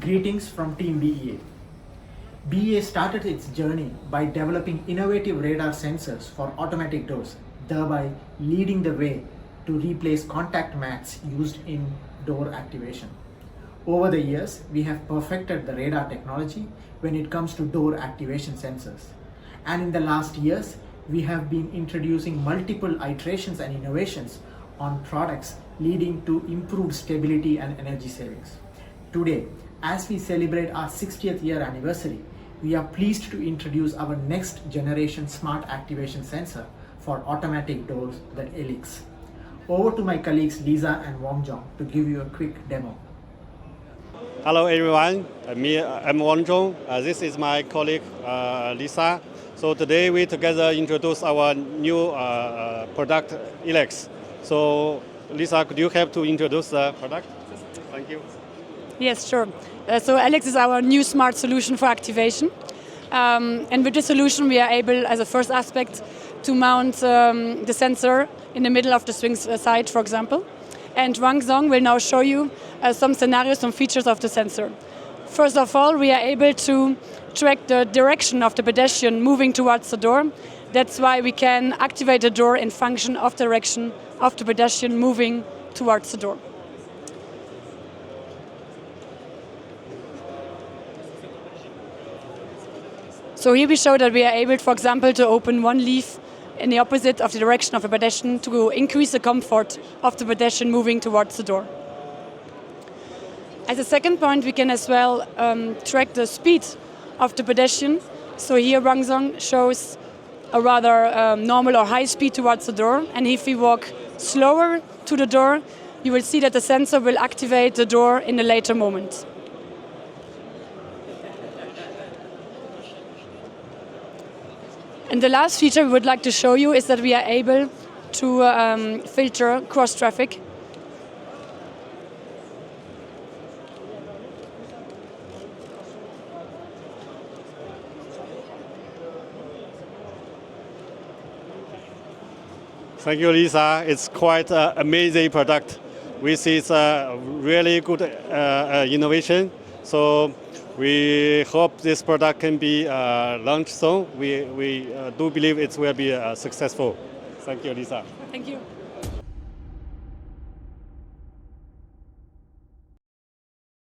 Greetings from Team BEA. BEA started its journey by developing innovative radar sensors for automatic doors, thereby leading the way to replace contact mats used in door activation. Over the years, we have perfected the radar technology when it comes to door activation sensors. And in the last years, we have been introducing multiple iterations and innovations on products leading to improved stability and energy savings. Today, as we celebrate our 60th year anniversary, we are pleased to introduce our next generation smart activation sensor for automatic doors, the ELIX. Over to my colleagues Lisa and Wang to give you a quick demo. Hello everyone, I'm Zhong. This is my colleague Lisa. So today we together introduce our new product ELIX. So Lisa, could you help to introduce the product? Thank you. Yes, sure. So ELIX is our new smart solution for activation. And with this solution we are able, as a first aspect, to mount the sensor in the middle of the swing side, for example. And Wang will now show you some scenarios, some features of the sensor. First of all, we are able to track the direction of the pedestrian moving towards the door. That's why we can activate the door in function of direction of the pedestrian moving towards the door. So here we show that we are able, for example, to open one leaf in the opposite of the direction of the pedestrian to increase the comfort of the pedestrian moving towards the door. As a second point, we can as well track the speed of the pedestrian. So here Wang shows a rather normal or high speed towards the door. And if we walk slower to the door, you will see that the sensor will activate the door in a later moment. And the last feature we would like to show you is that we are able to filter cross-traffic. Thank you, Lisa. It's quite an amazing product. We see it's a really good innovation. So we hope this product can be launched soon. We do believe it will be successful. Thank you, Lisa. Thank you.